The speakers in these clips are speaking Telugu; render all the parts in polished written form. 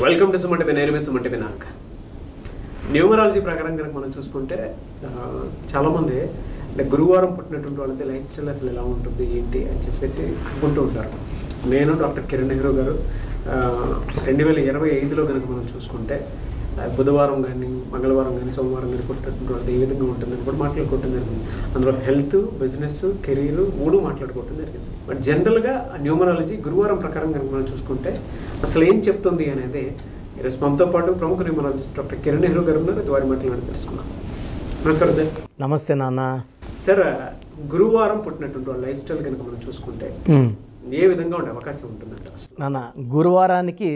Welcome to Suman TV. నేను మీ సుమన్ టీవీ నాగ్. న్యూమరాలజీ ప్రకారం కనుక మనం చూసుకుంటే చాలామంది అంటే గురువారం పుట్టినటువంటి వాళ్ళది లైఫ్ స్టైల్ అసలు ఎలా ఉంటుంది ఏంటి అని చెప్పేసి అనుకుంటూ ఉంటారు. నేను డాక్టర్ కిరణ్ నెహ్రూ గారు 2025లో కనుక మనం చూసుకుంటే బుధవారం కానీ మంగళవారం కానీ సోమవారం కానీ పుట్టినటువంటి వాళ్ళది ఏ విధంగా ఉంటుందని కూడా మాట్లాడుకోవటం జరిగింది. అందులో హెల్త్, బిజినెస్, కెరీర్ మూడు మాట్లాడుకోవటం జరిగింది. బట్ జనరల్గా న్యూమరాలజీ గురువారం ప్రకారం కనుక మనం చూసుకుంటే అసలు ఏం చెప్తుంది అనేది ఈరోజు మనతో పాటు ప్రముఖ న్యూమరాలజిస్ట్ డాక్టర్ కిరణ్ నెహ్రూ గారు ఉన్నారు. వారి మాటలు తెలుసుకున్నాం. నమస్కారం సార్. నమస్తే నాన్న. సార్, గురువారం పుట్టినటువంటి వాళ్ళ లైఫ్ స్టైల్ కనుక మనం చూసుకుంటే ఏ విధంగా ఉండే అవకాశం ఉంటుందంట? నాన్న, గురువారానికి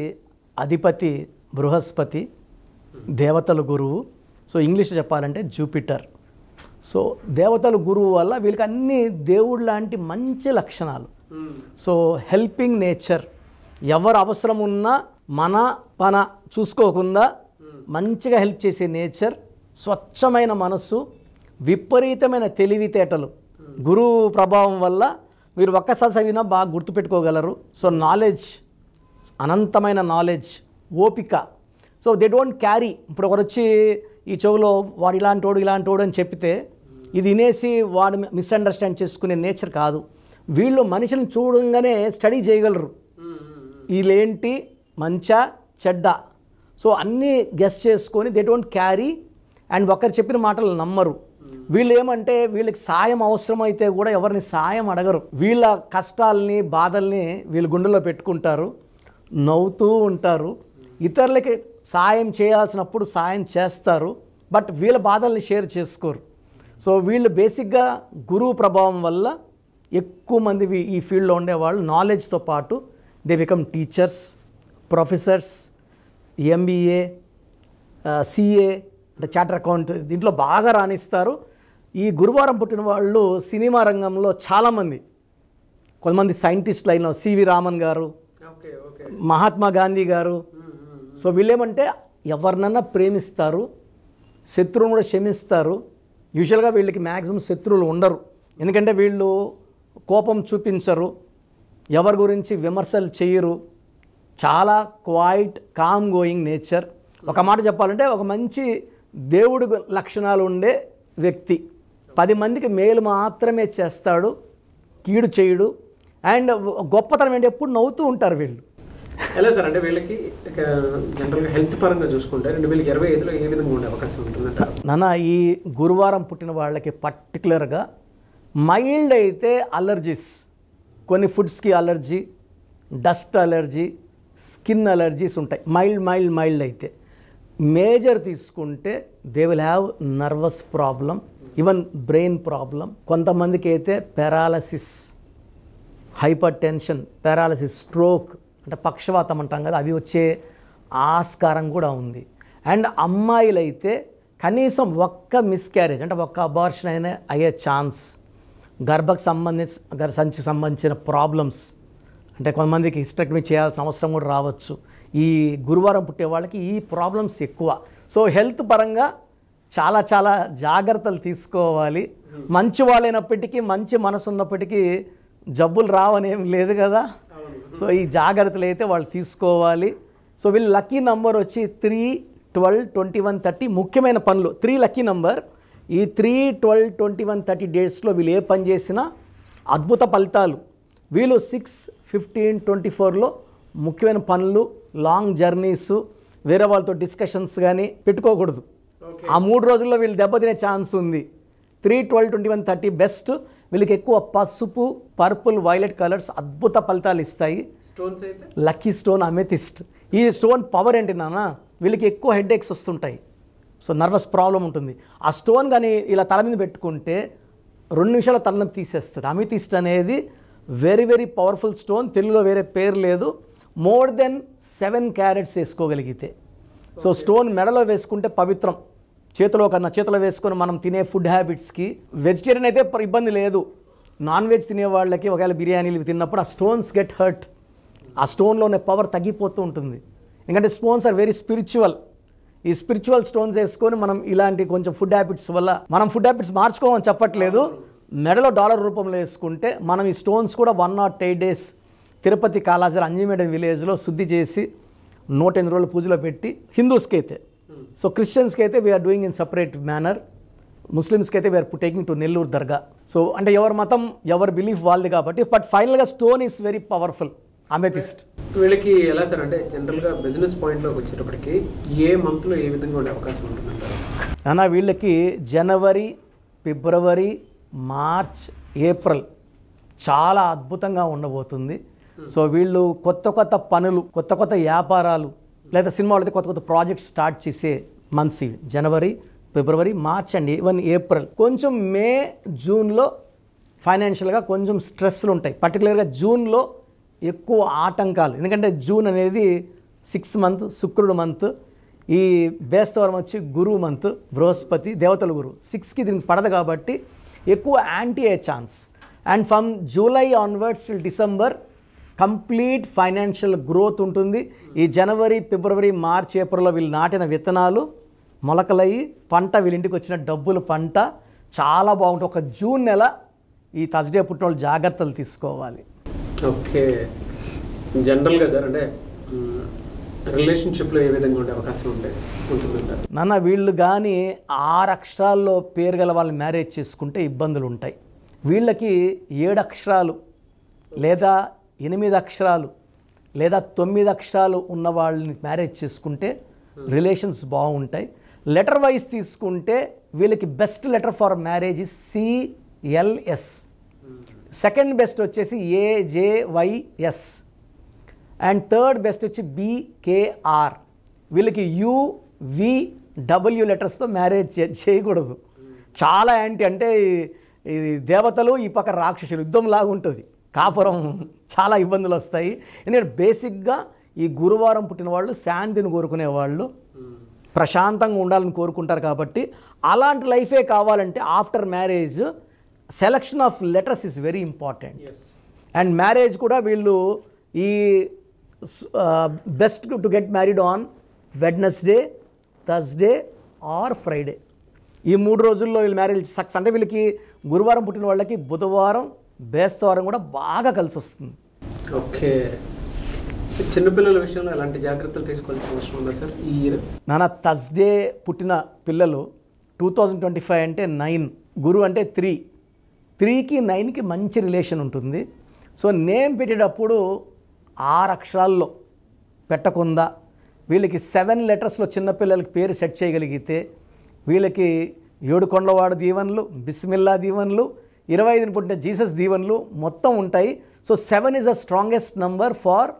అధిపతి బృహస్పతి, దేవతల గురువు. సో ఇంగ్లీష్ చెప్పాలంటే జూపిటర్. సో దేవతల గురువు వల్ల వీళ్ళకి అన్ని దేవుడు లాంటి మంచి లక్షణాలు. సో హెల్పింగ్ నేచర్, ఎవరు అవసరం ఉన్నా మన పన చూసుకోకుండా మంచిగా హెల్ప్ చేసే నేచర్, స్వచ్ఛమైన మనస్సు, విపరీతమైన తెలివితేటలు. గురువు ప్రభావం వల్ల మీరు ఒక్కసారి చదివినా బాగా గుర్తుపెట్టుకోగలరు. సో నాలెడ్జ్, అనంతమైన నాలెడ్జ్, ఓపిక. So they don't carry. ఇప్పుడు ఒకరు వచ్చి ఈ చెవులో వాడు ఇలాంటోడు అని చెప్తే ఇది వినేసి వాడు మిస్అండర్స్టాండ్ చేసుకునే నేచర్ కాదు. వీళ్ళు మనిషిని చూడంగానే స్టడీ చేయగలరు. వీళ్ళేంటి, మంచా చెడ్డ, సో అన్నీ గెస్ చేసుకొని దే డోంట్ క్యారీ. అండ్ ఒకరు చెప్పిన మాటలు నమ్మరు. వీళ్ళు ఏమంటే వీళ్ళకి సాయం అవసరమైతే కూడా ఎవరిని సాయం అడగరు. వీళ్ళ కష్టాలని, బాధల్ని వీళ్ళు గుండెలో పెట్టుకుంటారు, నవ్వుతూ ఉంటారు. ఇతరులకి సాయం చేయాల్సినప్పుడు సాయం చేస్తారు, బట్ వీళ్ళ బాధల్ని షేర్ చేసుకోరు. సో వీళ్ళు బేసిక్గా గురువు ప్రభావం వల్ల ఎక్కువ మంది ఈ ఫీల్డ్లో ఉండేవాళ్ళు నాలెడ్జ్తో పాటు they become teachers, professors, MBA, CA అంటే చార్టర్ అకౌంట్, దీంట్లో బాగా రాణిస్తారు. ఈ గురువారం పుట్టిన వాళ్ళు సినిమా రంగంలో చాలామంది, కొంతమంది సైంటిస్ట్ లైన్లో సివి రామన్ గారు, మహాత్మా గాంధీ గారు. సో వీళ్ళేమంటే ఎవరినన్నా ప్రేమిస్తారు, శత్రువును కూడా క్షమిస్తారు. యూజువల్గా వీళ్ళకి మ్యాక్సిమం శత్రువులు ఉండరు, ఎందుకంటే వీళ్ళు కోపం చూపించరు, ఎవరి గురించి విమర్శలు చేయరు, చాలా క్వైట్ కామ్ గోయింగ్ నేచర్. ఒక మాట చెప్పాలంటే ఒక మంచి దేవుడి లక్షణాలు ఉండే వ్యక్తి. 10 మందికి మేలు మాత్రమే చేస్తాడు, కీడు చేయడు. అండ్ గొప్పతనం ఏంటి, ఎప్పుడు నవ్వుతూ ఉంటారు వీళ్ళు. ఎలా సార్, అంటే వీళ్ళకి జనరల్గా హెల్త్ పరంగా చూసుకుంటే 2025లో ఏ విధంగా ఉండే అవకాశం ఉంటుందంట? నాన్న, ఈ గురువారం పుట్టిన వాళ్ళకి పర్టికులర్గా మైల్డ్ అయితే అలర్జీస్, కొన్ని ఫుడ్స్కి allergy, dust allergy, skin allergies ఉంటాయి. మైల్డ్ అయితే. మేజర్ తీసుకుంటే they will have nervous problem, even brain problem. కొంతమందికి అయితే paralysis, hypertension, paralysis, stroke అంటే పక్షవాతం అంటాం కదా, అవి వచ్చే ఆస్కారం కూడా ఉంది. అండ్ అమ్మాయిలైతే కనీసం ఒక్క మిస్క్యారేజ్ అంటే ఒక్క అబార్షన్ అయినా అయ్యే ఛాన్స్, సంచికి సంబంధించిన ప్రాబ్లమ్స్, అంటే కొంతమందికి హిస్టెక్టమీ చేయాల్సిన అవసరం కూడా రావచ్చు. ఈ గురువారం పుట్టే వాళ్ళకి ఈ ప్రాబ్లమ్స్ ఎక్కువ. సో హెల్త్ పరంగా చాలా చాలా జాగ్రత్తలు తీసుకోవాలి. మంచి వాళ్ళైనప్పటికీ, మంచి మనసు ఉన్నప్పటికీ జబ్బులు రావనేం లేదు కదా. సో ఈ జాగ్రత్తలు అయితే వాళ్ళు తీసుకోవాలి. సో వీళ్ళు లక్కీ నంబర్ వచ్చి 3, 12, 21, 30. ముఖ్యమైన పనులు 3 లక్కీ నంబర్. ఈ 3, 12, 21, 30 డేట్స్లో వీళ్ళు ఏ పని చేసినా అద్భుత ఫలితాలు. వీళ్ళు 6, 15, 24లో ముఖ్యమైన పనులు, లాంగ్ జర్నీస్, వేరే వాళ్ళతో డిస్కషన్స్ కానీ పెట్టుకోకూడదు. ఆ 3 రోజుల్లో వీళ్ళు దెబ్బతినే ఛాన్స్ ఉంది. 3, 12, 21, 30 బెస్ట్. వీళ్ళకి ఎక్కువ పసుపు, పర్పుల్, వైలెట్ కలర్స్ అద్భుత ఫలితాలు ఇస్తాయి. స్టోన్స్ అయితే లక్కీ స్టోన్ అమెథిస్ట్. ఈ స్టోన్ పవర్ ఏంటి నాన్న, వీళ్ళకి ఎక్కువ హెడేక్స్ వస్తుంటాయి, సో నర్వస్ ప్రాబ్లం ఉంటుంది. ఆ స్టోన్ కానీ ఇలా తల మీద పెట్టుకుంటే 2 నిమిషాల తలనొప్పి తీసేస్తుంది. అమెథిస్ట్ అనేది వెరీ వెరీ పవర్ఫుల్ స్టోన్. తెలుగులో వేరే పేరు లేదు. మోర్ దెన్ 7 క్యారెట్స్ వేసుకోగలిగితే. సో స్టోన్ మెడలో వేసుకుంటే పవిత్రం. చేతిలో వేసుకొని మనం తినే ఫుడ్ హ్యాబిట్స్కి, వెజిటేరియన్ అయితే ఇబ్బంది లేదు. నాన్ వెజ్ తినే వాళ్ళకి ఒకవేళ బిర్యానీలు తిన్నప్పుడు ఆ స్టోన్స్ గెట్ హర్ట్. ఆ స్టోన్లోనే పవర్ తగ్గిపోతూ ఉంటుంది. ఎందుకంటే స్టోన్స్ ఆర్ వెరీ స్పిరిచువల్. ఈ స్పిరిచువల్ స్టోన్స్ వేసుకొని మనం ఇలాంటి కొంచెం ఫుడ్ హ్యాబిట్స్ వల్ల, మనం ఫుడ్ హ్యాబిట్స్ మార్చుకోమని చెప్పట్లేదు, మెడలో డాలర్ రూపంలో వేసుకుంటే మనం ఈ స్టోన్స్ కూడా 108 days తిరుపతి కాళాజీ అంజిమేడ విలేజ్లో శుద్ధి చేసి 108 రోజులు పూజలో పెట్టి హిందూస్కి అయితే. సో క్రిస్టియన్స్కి అయితే we're doing in separate manner, ముస్లిమ్స్కి అయితే we're taking to Nellore Dargah. So అంటే ఎవరి మతం ఎవరి బిలీఫ్ వాళ్ళది కాబట్టి, బట్ ఫైనల్గా stone is very powerful, amethyst. వీళ్ళకి ఎలా సార్ అంటే జనరల్గా బిజినెస్ పాయింట్లోకి వచ్చేటప్పటికి ఏ మంత్లో ఏ విధంగా ఉండే అవకాశం ఉంటుందంటారు? అన్న వీళ్ళకి జనవరి, ఫిబ్రవరి, మార్చ్, ఏప్రిల్ చాలా అద్భుతంగా ఉండబోతుంది. సో వీళ్ళు కొత్త కొత్త పనులు, కొత్త కొత్త వ్యాపారాలు లేదా సినిమా వాళ్ళతో కొత్త కొత్త ప్రాజెక్ట్స్ స్టార్ట్ చేసే మంత్స్ ఇవి. జనవరి, ఫిబ్రవరి, మార్చ్ అండ్ ఈవెన్ ఏప్రిల్. కొంచెం మే, జూన్లో ఫైనాన్షియల్గా కొంచెం స్ట్రెస్లు ఉంటాయి. పర్టికులర్గా జూన్లో ఎక్కువ ఆటంకాలు, ఎందుకంటే జూన్ అనేది 6th మంత్, శుక్రుడు మంత్. ఈ బేస్తవారం వచ్చి గురువు మంత్, బృహస్పతి దేవతల గురువు 6కి దీనికి పడదు కాబట్టి ఎక్కువ యాంటీ అయ్యే chance. And from July onwards till December complete financial growth ఉంటుంది. ఈ జనవరి, ఫిబ్రవరి, మార్చ్, ఏప్రిల్లో వీళ్ళు నాటిన విత్తనాలు మొలకలయ్యి పంట, వీళ్ళ ఇంటికి వచ్చిన డబ్బులు పంట చాలా బాగుంటుంది. ఒక జూన్ నెల ఈ థర్స్డే పుట్టిన వాళ్ళు జాగ్రత్తలు తీసుకోవాలి. ఓకే, జనరల్గా సార్ అంటే రిలేషన్షిప్లో ఏ విధంగా ఉండే అవకాశం ఉంటుందంటారు? నాన్న వీళ్ళు కానీ 6 అక్షరాల్లో పేరు గల వాళ్ళు మ్యారేజ్ చేసుకుంటే ఇబ్బందులు ఉంటాయి. వీళ్ళకి 7 అక్షరాలు లేదా 8 అక్షరాలు లేదా 9 అక్షరాలు ఉన్న వాళ్ళని మ్యారేజ్ చేసుకుంటే రిలేషన్స్ బాగుంటాయి. లెటర్ వైజ్ తీసుకుంటే వీళ్ళకి best letter for marriage is CLS. Second best వచ్చేసి AJYS అండ్ థర్డ్ బెస్ట్ వచ్చి BKR. వీళ్ళకి UVW లెటర్స్తో మ్యారేజ్ చేయకూడదు. చాలా యాంటీ, అంటే ఈ దేవతలు ఈ పక్క రాక్షసులు యుద్ధంలాగా ఉంటుంది. కాపురం చాలా ఇబ్బందులు వస్తాయి. ఎందుకంటే బేసిక్గా ఈ గురువారం పుట్టిన వాళ్ళు శాంతిని కోరుకునే వాళ్ళు, ప్రశాంతంగా ఉండాలని కోరుకుంటారు. కాబట్టి అలాంటి లైఫే కావాలంటే after marriage selection of letters is very important. And marriage కూడా వీళ్ళు ఈ best to get married on Wednesday, Thursday or Friday. ఈ 3 రోజుల్లో వీళ్ళు మ్యారేజ్ సక్సెస్. అంటే వీళ్ళకి గురువారం పుట్టిన వాళ్ళకి బుధవారం, బేస్తవారం కూడా బాగా కలిసి వస్తుంది. ఓకే, చిన్నపిల్లల విషయంలో ఎలాంటి జాగ్రత్తలు తీసుకోవాల్సిన అవసరం ఉందా సార్ ఈ ఇయర్? నాన్న థర్స్డే పుట్టిన పిల్లలు 2025 అంటే 9, గురువు అంటే 3కి 9కి మంచి రిలేషన్ ఉంటుంది. సో నేమ్ పెట్టేటప్పుడు 6 అక్షరాల్లో పెట్టకుండా వీళ్ళకి 7 లెటర్స్లో చిన్నపిల్లలకి పేరు సెట్ చేయగలిగితే వీళ్ళకి 7 కొండలవాడు దీవెనలు, బిస్మిల్లా దీవెనలు, 25ని పుట్టిన జీసస్ దీవెనలు మొత్తం ఉంటాయి. So 7 is the strongest number for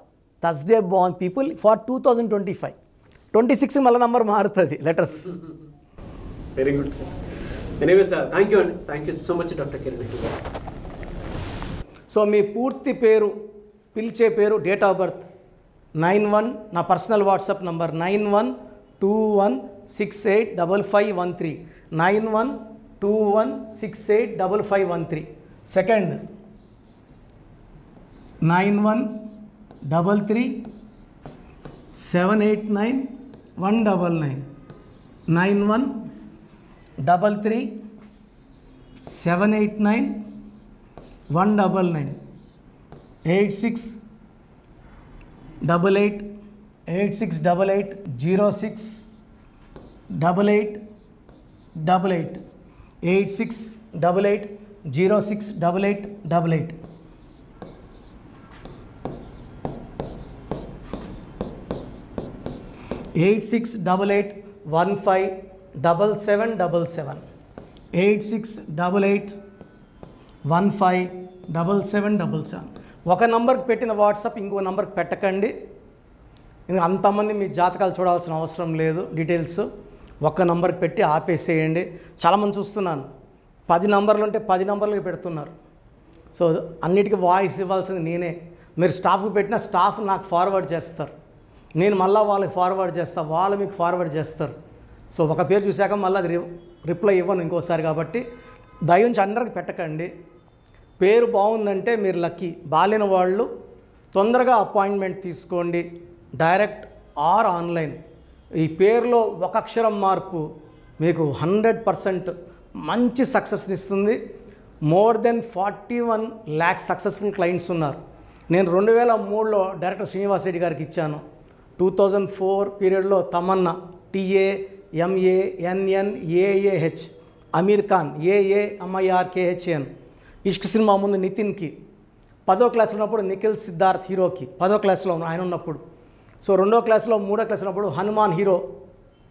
Thursday born people for 2025. 26 మళ్ళీ నంబర్ మారుతుంది letters. Very good sir. Anyway sir, thank you అండి. Thank you so much doctor Kiran garu. So మీ పూర్తి పేరు, పిలిచే పేరు, డేట్ ఆఫ్ బర్త్ 91, నా personal WhatsApp number 9121685513, 9121685513. Second 9133789199, 9133789199, 8688068888, 8688068888. Eight six double eight 157777, 8688157777. ఒక నంబర్కి పెట్టిన వాట్సాప్ ఇంకో నంబర్కి పెట్టకండి. అంతమంది మీ జాతకాలు చూడాల్సిన అవసరం లేదు. డీటెయిల్స్ ఒక్క నంబర్కి పెట్టి ఆపేసేయండి. చాలామంది చూస్తున్నాను 10 నంబర్లు ఉంటే 10 నంబర్లకి పెడుతున్నారు. సో అన్నిటికీ వాయిస్ ఇవ్వాల్సింది నేనే. మీరు స్టాఫ్కి పెట్టిన స్టాఫ్ నాకు ఫార్వర్డ్ చేస్తారు, నేను మళ్ళీ వాళ్ళకి ఫార్వర్డ్ చేస్తాను, వాళ్ళు మీకు ఫార్వర్డ్ చేస్తారు. సో ఒక పేరు చూశాక మళ్ళీ అది రిప్లై ఇవ్వను ఇంకోసారి. కాబట్టి దయించి అందరికి పెట్టకండి. పేరు బాగుందంటే మీరు లక్కీ. బాలేని వాళ్ళు తొందరగా అపాయింట్మెంట్ తీసుకోండి, డైరెక్ట్ ఆర్ ఆన్లైన్. ఈ పేరులో ఒక అక్షరం మార్పు మీకు 100% మంచి సక్సెస్ని ఇస్తుంది. More than 41 lakhs successful clients ఉన్నారు. నేను 2003లో డైరెక్టర్ శ్రీనివాస్ రెడ్డి గారికి ఇచ్చాను. 2004 పీరియడ్లో తమన్నా TAMANNAAH, అమీర్ ఖాన్ AAMIRKHN, ఇష్క్ సినిమా ముందు నితిన్కి, 10వ క్లాస్లో ఉన్నప్పుడు నిఖిల్ సిద్ధార్థ్ హీరోకి, 10వ క్లాస్లో ఆయన ఉన్నప్పుడు. సో 2వ క్లాస్లో 3వ క్లాస్ ఉన్నప్పుడు హనుమాన్ హీరో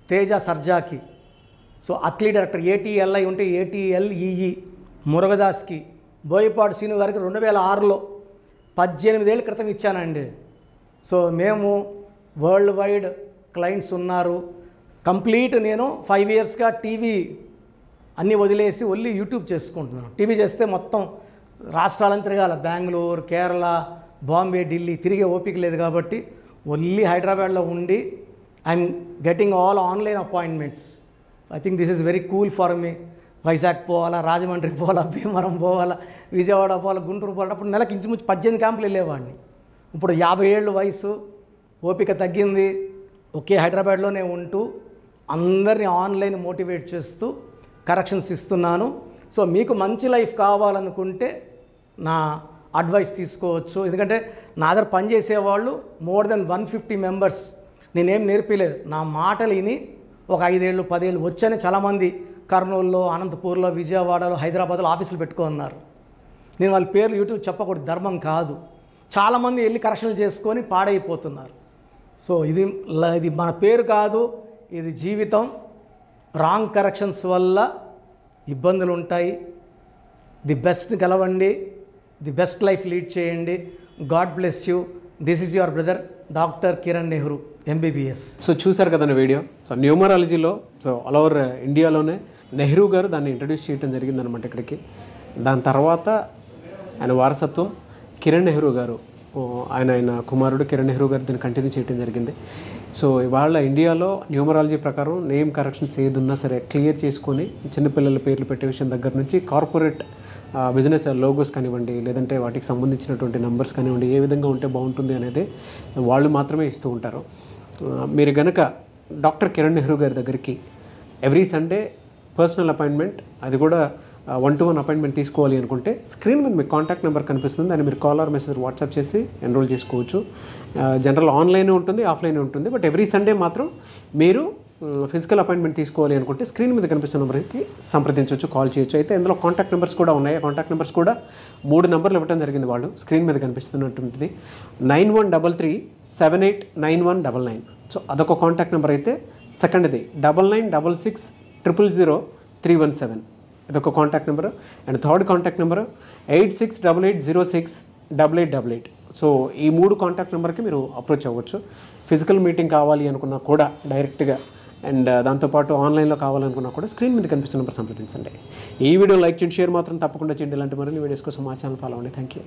తేజ సర్జాకి. సో అట్లీ డైరెక్టర్ ATLI ఉంటే ATLEE మురుగదాస్కి. బోయపాటి శ్రీను గారికి 2006లో 18 ఏళ్ళ క్రితం ఇచ్చానండి. సో మేము వరల్డ్ వైడ్ క్లయింట్స్ ఉన్నారు. కంప్లీట్ నేను 5 ఇయర్స్గా టీవీ అన్నీ వదిలేసి ఓన్లీ యూట్యూబ్ చేసుకుంటున్నాను. టీవీ చేస్తే మొత్తం రాష్ట్రాలను తిరగాల, బెంగళూరు, కేరళ, బాంబే, ఢిల్లీ తిరిగే ఓపిక లేదు కాబట్టి ఓన్లీ హైదరాబాద్లో ఉండి I'm getting all online appointments. I think this is very cool for me. Vizag పోవాలా, రాజమండ్రి పోవాలా, భీమవరం పోవాలా, విజయవాడ పోవాలా, గుంటూరు పోవాలా. అప్పుడు నెలకు ఇంచుమించు 18 క్యాంపులు వెళ్ళేవాడిని. ఇప్పుడు 50 ఏళ్ళు వయసు, ఓపిక తగ్గింది. ఒకే హైదరాబాద్లోనే ఉంటూ అందరినీ ఆన్లైన్ మోటివేట్ చేస్తూ కరెక్షన్స్ ఇస్తున్నాను. సో మీకు మంచి లైఫ్ కావాలనుకుంటే నా అడ్వైస్ తీసుకోవచ్చు. ఎందుకంటే నా దగ్గర పనిచేసేవాళ్ళు మోర్ దెన్ 150 మెంబర్స్. నేనేం నేర్పిలేదు, నా మాటలు విని ఒక 5 ఏళ్ళు 10 ఏళ్ళు వచ్చని చాలామంది కర్నూలులో, అనంతపూర్లో, విజయవాడలో, హైదరాబాద్లో ఆఫీసులు పెట్టుకున్నారు. నేను వాళ్ళ పేర్లు యూట్యూబ్ చెప్పకూడదు, ధర్మం కాదు. చాలామంది వెళ్ళి కరెక్షన్లు చేసుకొని పాడైపోతున్నారు. సో ఇది మన పేరు కాదు, ఇది జీవితం. రాంగ్ కరెక్షన్స్ వల్ల ఇబ్బందులు ఉంటాయి. ది బెస్ట్ గెలవండి, ది బెస్ట్ లైఫ్ లీడ్ చేయండి. God bless you. This is your brother doctor Kiran Nehru MBBS. So చూశారు కదండి వీడియో. సో న్యూమరాలజీలో సో ఆల్ ఓవర్ ఇండియాలోనే నెహ్రూ గారు దాన్ని ఇంట్రడ్యూస్ చేయడం జరిగిందనమాట ఇక్కడికి. దాని తర్వాత ఆయన వారసత్వం కిరణ్ నెహ్రూ గారు, ఆయన కుమారుడు కిరణ్ నెహ్రూ గారు దీన్ని కంటిన్యూ చేయడం జరిగింది. సో ఇవాళ ఇండియాలో న్యూమరాలజీ ప్రకారం నేమ్ కరెక్షన్స్ ఏదున్నా సరే క్లియర్ చేసుకొని చిన్నపిల్లల పేర్లు పెట్టే విషయం దగ్గర నుంచి కార్పొరేట్ బిజినెస్ లోగోస్ కానివ్వండి, లేదంటే వాటికి సంబంధించినటువంటి నెంబర్స్ కానివ్వండి, ఏ విధంగా ఉంటే బాగుంటుంది అనేది వాళ్ళు మాత్రమే ఇస్తూ ఉంటారు. మీరు కనుక డాక్టర్ కిరణ్ నెహ్రూ గారి దగ్గరికి ఎవ్రీ సండే పర్సనల్ అపాయింట్మెంట్, అది కూడా 1-to-1 అపాయింట్మెంట్ తీసుకోవాలి అనుకుంటే స్క్రీన్ మీద మీకు కాంటాక్ట్ నెంబర్ కనిపిస్తుంది. దాన్ని మీరు కాల్ ఆర్ మెసేజ్ వాట్సాప్ చేసి ఎన్రోల్ చేసుకోవచ్చు. జనరల్ ఆన్లైన్ ఉంటుంది, ఆఫ్లైన్ ఉంటుంది. బట్ ఎవ్రీ సండే మాత్రం మీరు ఫిజికల్ అపాయింట్మెంట్ తీసుకోవాలి అనుకుంటే స్క్రీన్ మీద కనిపిస్తున్న నెంబర్కి సంప్రదించవచ్చు, కాల్ చేయొచ్చు. అయితే ఇందులో కాంటాక్ట్ నెంబర్స్ కూడా ఉన్నాయి. కాంటాక్ట్ నెంబర్స్ కూడా 3 నెంబర్లు ఇవ్వడం జరిగింది వాళ్ళు. స్క్రీన్ మీద కనిపిస్తున్నటువంటిది 9133789199. సో అదొక కాంటాక్ట్ నెంబర్ అయితే. సెకండ్ది 9966000317, ఇదొక contact number. And third contact number 8688068888. So ఈ 3 కాంటాక్ట్ నెంబర్కి మీరు అప్రోచ్ అవ్వచ్చు. ఫిజికల్ మీటింగ్ కావాలి అనుకున్నా కూడా డైరెక్ట్గా, అండ్ దాంతోపాటు ఆన్లైన్లో కావాలనుకున్నా కూడా స్క్రీన్ మీద కనిపిస్తున్న నెంబర్ సంప్రదించండి. ఈ వీడియో లైక్ చేయండి, షేర్ మాత్రం తప్పకుండా చేయండి. ఇలాంటి మరిన్ని వీడియోస్ కోసం మా ఛానల్ ఫాలో అవ్వండి. Thank you.